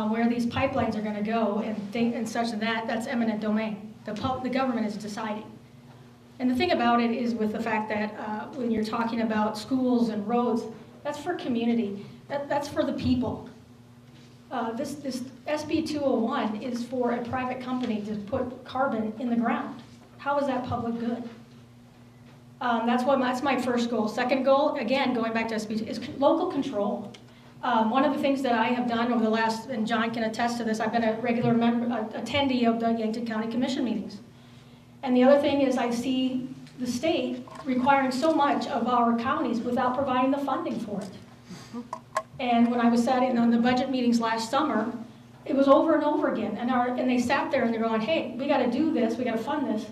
where these pipelines are going to go and such and that's eminent domain. The government is deciding. And the thing about it is with the fact that when you're talking about schools and roads, that's for community. That's for the people. This SB 201 is for a private company to put carbon in the ground. How is that public good? That's my first goal. Second goal, again, going back to SB 2, is local control. One of the things that I have done over the last, and John can attest to this, I've been a regular attendee of the Yankton County Commission meetings. And the other thing is I see the state requiring so much of our counties without providing the funding for it. And when I was sat in on the budget meetings last summer, it was over and over again. And they sat there and they're going, hey, we got to do this, we got to fund this,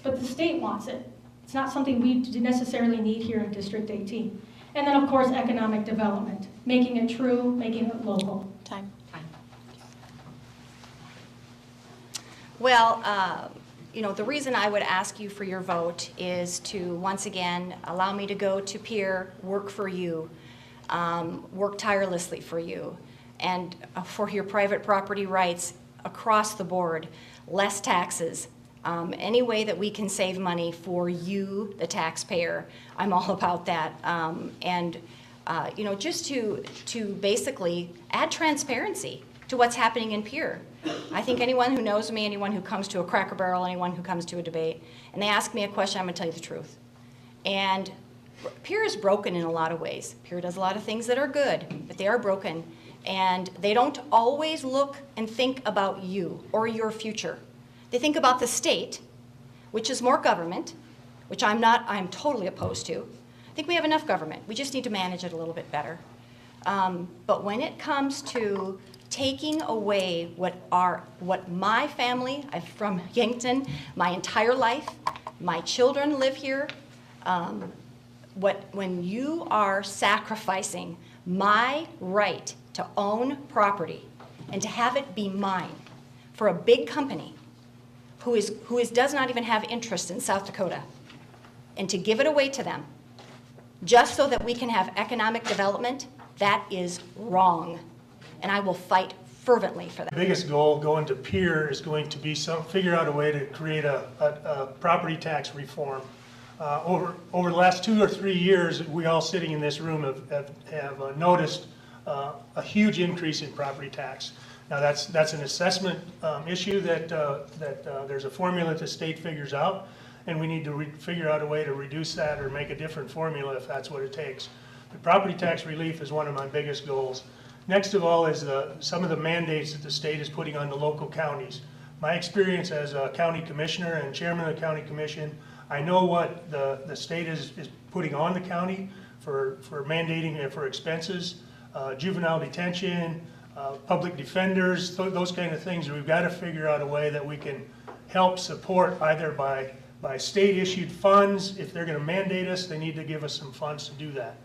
but the state wants it. It's not something we necessarily need here in District 18. And then, of course, economic development, making it true, making it local. Time. Well, you know, the reason I would ask you for your vote is to, once again, allow me to go to Pierre, work for you, work tirelessly for you, and for your private property rights across the board, less taxes, any way that we can save money for you, the taxpayer, I'm all about that. You know, just to basically add transparency to what's happening in Pierre. I think anyone who knows me, anyone who comes to a Cracker Barrel, anyone who comes to a debate, and they ask me a question, I'm going to tell you the truth. And Pierre is broken in a lot of ways. Pierre does a lot of things that are good, but they are broken. And they don't always look and think about you or your future. They think about the state, which is more government, which I'm totally opposed to. I think we have enough government. We just need to manage it a little bit better. But when it comes to taking away what my family, I'm from Yankton, my entire life, my children live here, when you are sacrificing my right to own property and to have it be mine for a big company who does not even have interest in South Dakota, and to give it away to them just so that we can have economic development, that is wrong. And I will fight fervently for that. The biggest goal going to Pierre is going to be figure out a way to create a property tax reform. Over the last 2 or 3 years, we all sitting in this room have noticed a huge increase in property tax. Now that's an assessment issue that there's a formula that the state figures out, and we need to figure out a way to reduce that or make a different formula if that's what it takes. But property tax relief is one of my biggest goals. Next of all is some of the mandates that the state is putting on the local counties. My experience as a county commissioner and chairman of the county commission, I know what the state is putting on the county for mandating it for expenses, juvenile detention, public defenders, those kind of things. We've got to figure out a way that we can help support either by state-issued funds. If they're going to mandate us, they need to give us some funds to do that.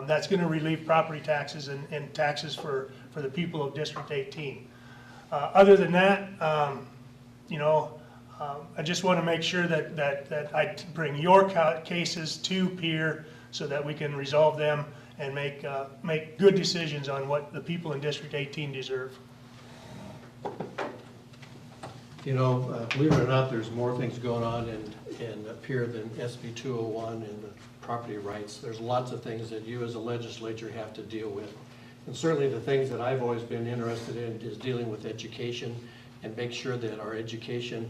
That's going to relieve property taxes and taxes for the people of District 18. Other than that, you know, I just want to make sure that I bring your cases to Pierre so that we can resolve them and make good decisions on what the people in District 18 deserve. You know, believe it or not, there's more things going on in Pierre than SB 201 and the property rights. There's lots of things that you as a legislature have to deal with. And certainly the things that I've always been interested in is dealing with education and make sure that our education,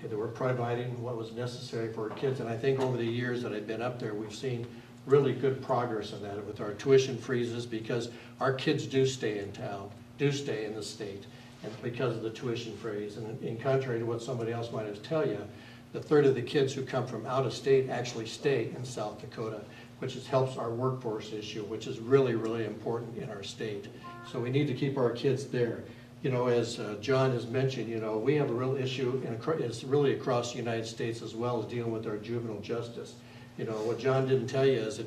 that we're providing what was necessary for our kids. And I think over the years that I've been up there, we've seen really good progress on that with our tuition freezes, because our kids do stay in town, do stay in the state, and because of the tuition freeze. And in contrary to what somebody else might have tell you, the third of the kids who come from out of state actually stay in South Dakota. which helps our workforce issue, which is really, really important in our state. So we need to keep our kids there. You know, as John has mentioned, you know, we have a real issue, and it's really across the United States as well, as dealing with our juvenile justice. You know, what John didn't tell you is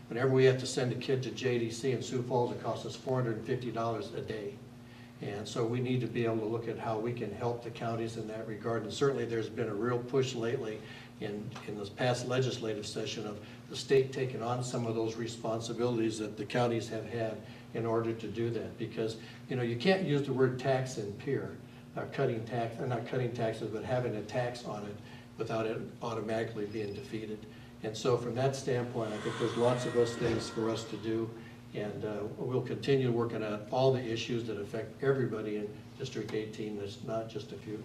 whenever we have to send a kid to JDC in Sioux Falls, it costs us $450 a day. And so we need to be able to look at how we can help the counties in that regard. And certainly there's been a real push lately in this past legislative session of the state taking on some of those responsibilities that the counties have had in order to do that. Because, you know, you can't use the word tax in peer, not cutting taxes, but having a tax on it without it automatically being defeated. And so from that standpoint, I think there's lots of those things for us to do. And we'll continue working on all the issues that affect everybody in District 18. There's not just a few.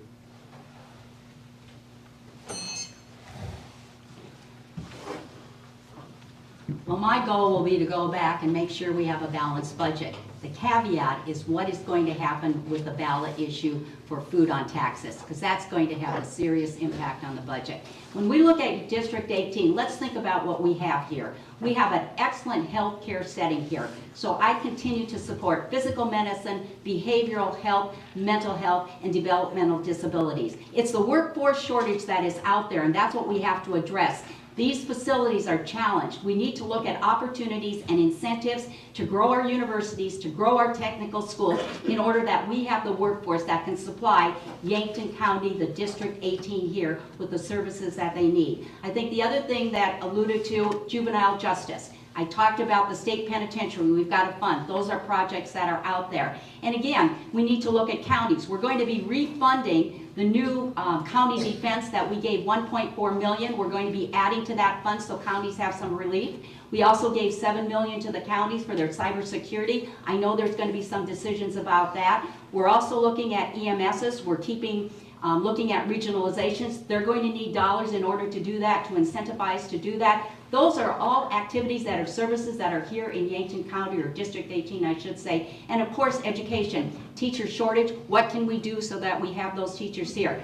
Well, my goal will be to go back and make sure we have a balanced budget. The caveat is what is going to happen with the ballot issue for food on taxes, because that's going to have a serious impact on the budget. When we look at District 18, let's think about what we have here. We have an excellent healthcare setting here. So I continue to support physical medicine, behavioral health, mental health, and developmental disabilities. It's the workforce shortage that is out there, and that's what we have to address. These facilities are challenged. We need to look at opportunities and incentives to grow our universities, to grow our technical schools, in order that we have the workforce that can supply Yankton County, the District 18 here, with the services that they need. I think the other thing that alluded to, juvenile justice. I talked about the state penitentiary. We've got a fund. Those are projects that are out there. And again, we need to look at counties. We're going to be refunding the new county defense that we gave $1.4 million. We're going to be adding to that fund so counties have some relief. We also gave $7 million to the counties for their cybersecurity. I know there's going to be some decisions about that. We're also looking at EMSs. We're looking at regionalizations. They're going to need dollars in order to do that, to incentivize to do that. Those are all activities that are services that are here in Yankton County, or District 18, I should say. And of course, education, teacher shortage. What can we do so that we have those teachers here?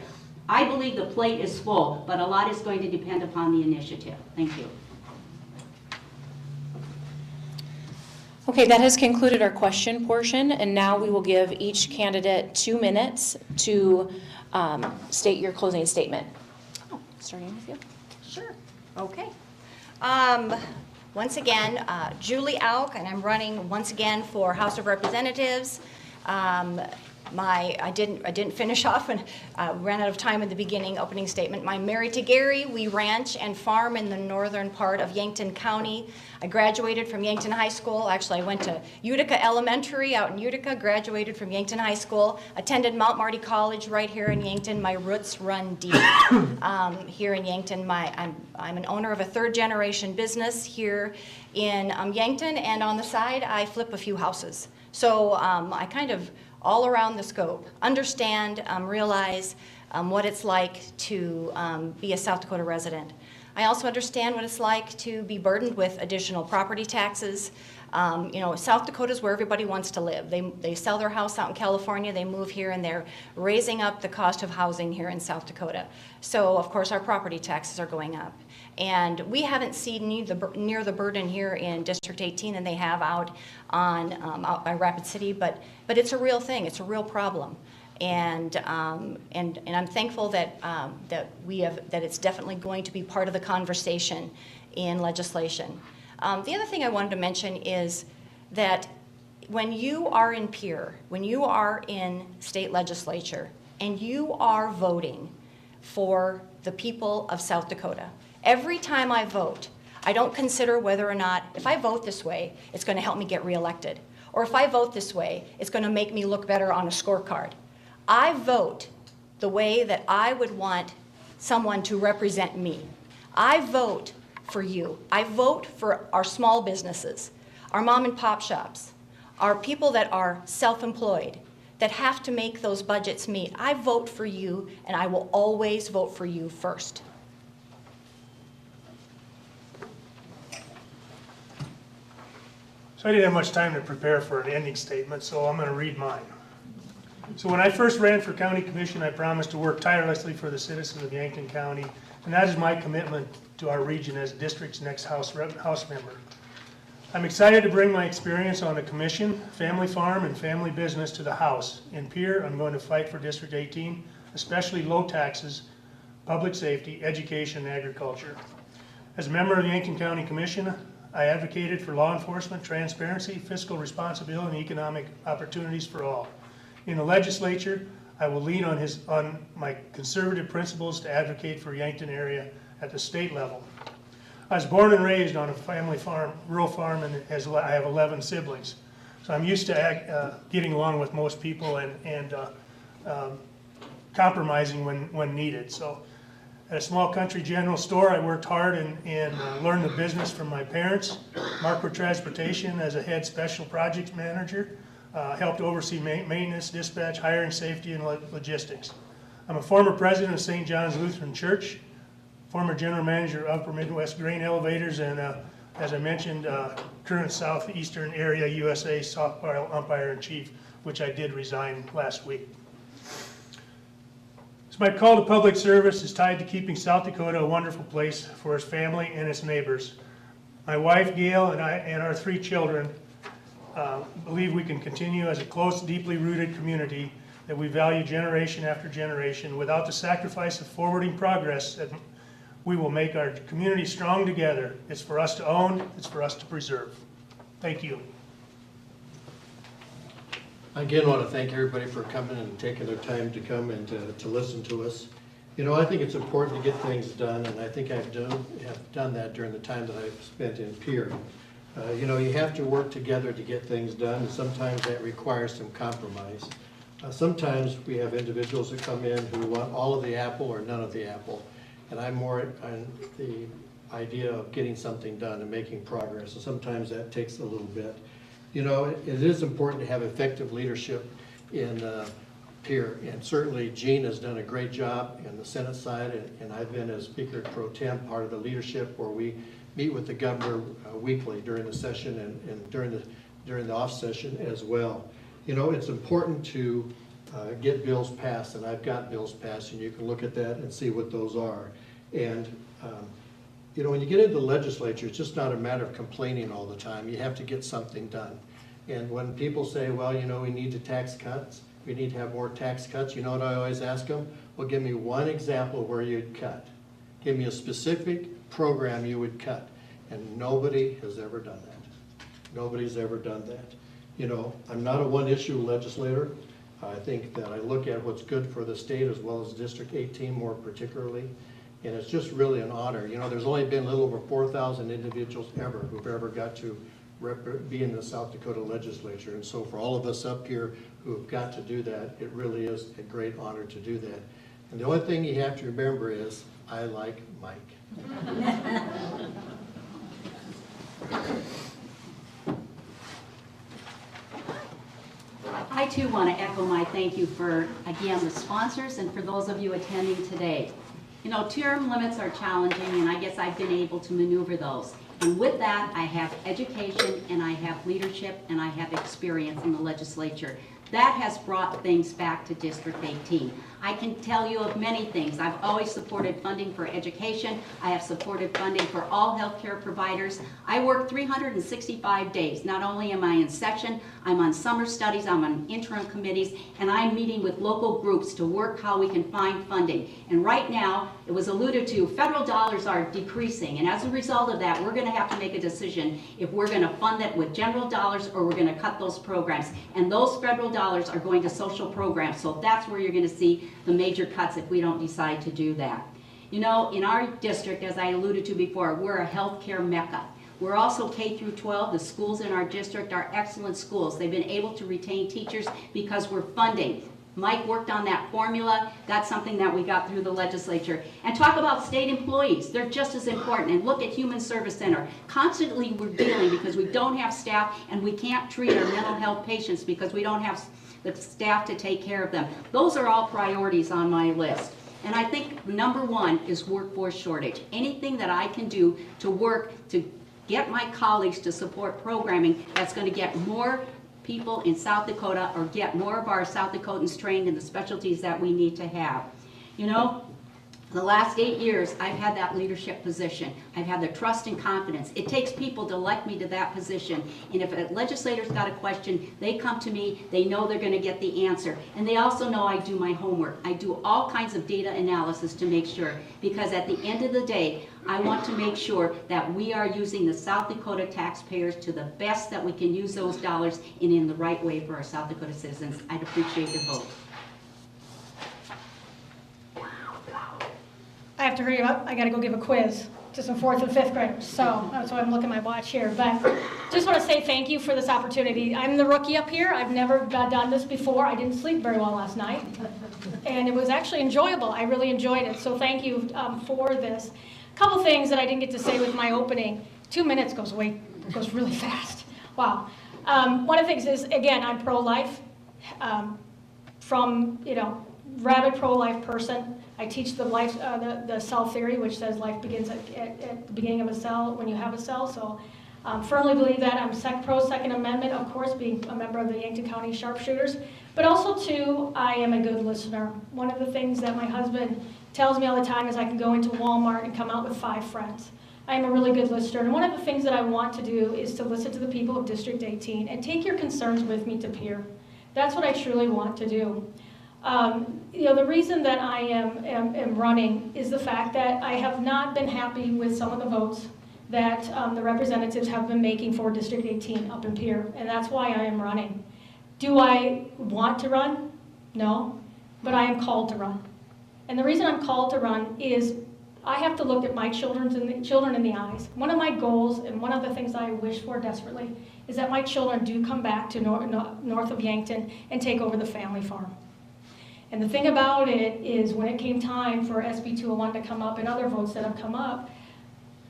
I believe the plate is full, but a lot is going to depend upon the initiative. Thank you. Okay, that has concluded our question portion, and now we will give each candidate 2 minutes to state your closing statement. Starting with you. Sure. Okay. Once again, Julie Auk, and I'm running once again for House of Representatives. I didn't finish off and ran out of time in the beginning opening statement. I'm married to Gary. We ranch and farm in the northern part of Yankton County. I graduated from Yankton High School. Actually, I went to Utica Elementary out in Utica, graduated from Yankton High School, attended Mount Marty College right here in Yankton. My roots run deep here in Yankton. I'm an owner of a third-generation business here in Yankton, and on the side, I flip a few houses. So I kind of all around the scope, understand, realize what it's like to be a South Dakota resident. I also understand what it's like to be burdened with additional property taxes. You know, South Dakota is where everybody wants to live. They sell their house out in California, they move here, and they're raising up the cost of housing here in South Dakota. So, of course, our property taxes are going up. And we haven't seen near the burden here in District 18 than they have out by Rapid City, but it's a real thing. It's a real problem. And I'm thankful that it's definitely going to be part of the conversation in legislation. The other thing I wanted to mention is that when you are in peer, when you are in state legislature, and you are voting for the people of South Dakota, every time I vote, I don't consider whether or not, if I vote this way, it's going to help me get reelected. Or if I vote this way, it's going to make me look better on a scorecard. I vote the way that I would want someone to represent me. I vote for you. I vote for our small businesses, our mom and pop shops, our people that are self-employed, that have to make those budgets meet. I vote for you, and I will always vote for you first. So I didn't have much time to prepare for an ending statement, so I'm going to read mine. So when I first ran for county commission, I promised to work tirelessly for the citizens of Yankton County, and that is my commitment to our region as district's next House member. I'm excited to bring my experience on the commission, family farm, and family business to the House. In Pierre, I'm going to fight for District 18, especially low taxes, public safety, education, and agriculture. As a member of the Yankton County Commission, I advocated for law enforcement, transparency, fiscal responsibility, and economic opportunities for all. In the legislature, I will lean on my conservative principles to advocate for Yankton area at the state level. I was born and raised on a family farm, rural farm, and I have 11 siblings. So I'm used to getting along with most people and compromising when needed. So at a small country general store, I worked hard and learned the business from my parents. Markwood Transportation as a head special projects manager, helped oversee maintenance, dispatch, hiring, safety, and logistics. I'm a former president of St. John's Lutheran Church, former general manager of Upper Midwest Grain Elevators, and as I mentioned, current Southeastern Area USA softball umpire-in-chief, which I did resign last week. So my call to public service is tied to keeping South Dakota a wonderful place for its family and its neighbors. My wife, Gail, and I and our 3 children believe we can continue as a close, deeply rooted community that we value generation after generation without the sacrifice of forwarding progress that we will make our community strong together. It's for us to own, it's for us to preserve. Thank you. I again want to thank everybody for coming and taking their time to come and to listen to us. You know, I think it's important to get things done, and I think have done that during the time that I've spent in Pierre. You know, you have to work together to get things done, and sometimes that requires some compromise. Sometimes we have individuals that come in who want all of the apple or none of the apple, and I'm more on the idea of getting something done and making progress, and sometimes that takes a little bit. You know, it is important to have effective leadership in Pierre, and certainly Gene has done a great job in the Senate side, and I've been as Speaker Pro Tem part of the leadership where we meet with the governor weekly during the session and during the off session as well. You know, it's important to get bills passed, and I've got bills passed, and you can look at that and see what those are. And you know, when you get into the legislature, it's just not a matter of complaining all the time. You have to get something done. And when people say, well, you know, we need the tax cuts, we need to have more tax cuts, you know what I always ask them? Well, give me one example where you'd cut. Give me a specific program you would cut. And nobody has ever done that. Nobody's ever done that. You know, I'm not a one-issue legislator. I think that I look at what's good for the state as well as District 18 more particularly. And it's just really an honor. You know, there's only been a little over 4,000 individuals ever who've ever got to be in the South Dakota legislature. And so for all of us up here who have got to do that, it really is a great honor to do that. And the only thing you have to remember is, I like Mike. I too want to echo my thank you for, again, the sponsors and for those of you attending today. You know, term limits are challenging, and I guess I've been able to maneuver those. And with that, I have education, and I have leadership, and I have experience in the legislature. That has brought things back to District 18. I can tell you of many things. I've always supported funding for education. I have supported funding for all healthcare providers. I work 365 days. Not only am I in session, I'm on summer studies, I'm on interim committees, and I'm meeting with local groups to work how we can find funding. And right now, it was alluded to, federal dollars are decreasing, and as a result of that, we're going to have to make a decision if we're going to fund it with general dollars or we're going to cut those programs. And those federal dollars are going to social programs, so that's where you're going to see the major cuts if we don't decide to do that. You know, in our district, as I alluded to before, we're a healthcare mecca. We're also K through 12. The schools in our district are excellent schools. They've been able to retain teachers because we're funding. Mike worked on that formula. That's something that we got through the legislature. And talk about state employees. They're just as important. And look at Human Service Center. Constantly we're dealing because we don't have staff and we can't treat our mental health patients because we don't have the staff to take care of them. Those are all priorities on my list. And I think number one is workforce shortage. Anything that I can do to work to get my colleagues to support programming that's going to get more people in South Dakota or get more of our South Dakotans trained in the specialties that we need to have. You know, The last 8 years, I've had that leadership position. I've had the trust and confidence. It takes people to elect me to that position. And if a legislator's got a question, they come to me, they know they're gonna get the answer. And they also know I do my homework. I do all kinds of data analysis to make sure, because at the end of the day, I want to make sure that we are using the South Dakota taxpayers to the best that we can use those dollars and in the right way for our South Dakota citizens. I'd appreciate your vote. I have to hurry up. I got to go give a quiz to some 4th and 5th graders. So that's why I'm looking at my watch here. But just want to say thank you for this opportunity. I'm the rookie up here. I've never done this before. I didn't sleep very well last night. And it was actually enjoyable. I really enjoyed it. So thank you for this. A couple things that I didn't get to say with my opening. 2 minutes goes really fast. Wow. One of the things is, again, I'm pro-life. From, rabid pro-life person. I teach the cell theory, which says life begins at the beginning of a cell when you have a cell. So firmly believe that. I'm pro-Second Amendment, of course, being a member of the Yankton County Sharpshooters. But also, too, I am a good listener. One of the things that my husband tells me all the time is I can go into Walmart and come out with 5 friends. I am a really good listener. And one of the things that I want to do is to listen to the people of District 18 and take your concerns with me to peer. That's what I truly want to do. The reason that I am running is the fact that I have not been happy with some of the votes that the representatives have been making for District 18 up in Pierre, and that's why I am running. Do I want to run? No, but I am called to run. And the reason I'm called to run is I have to look at my children in the eyes. One of my goals and one of the things I wish for desperately is that my children do come back to north of Yankton and take over the family farm. And the thing about it is when it came time for SB 201 to come up and other votes that have come up,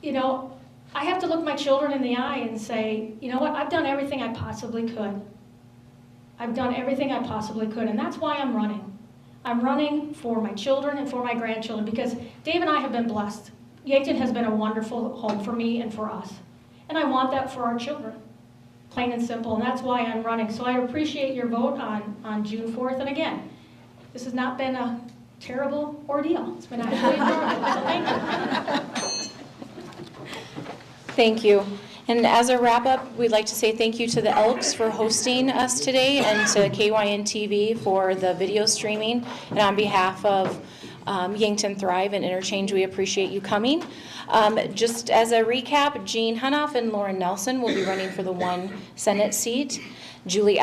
I have to look my children in the eye and say, you know what, I've done everything I possibly could. I've done everything I possibly could, and that's why I'm running. I'm running for my children and for my grandchildren because Dave and I have been blessed. Yankton has been a wonderful home for me and for us. And I want that for our children, plain and simple, and that's why I'm running. So I appreciate your vote on June 4th, and again, this has not been a terrible ordeal. It's been actually enjoyable, so thank you. Thank you. And as a wrap-up, we'd like to say thank you to the Elks for hosting us today and to KYN TV for the video streaming. And on behalf of Yankton Thrive and Interchange, we appreciate you coming. Just as a recap, Jean Hunoff and Lauren Nelson will be running for the 1 Senate seat. Julie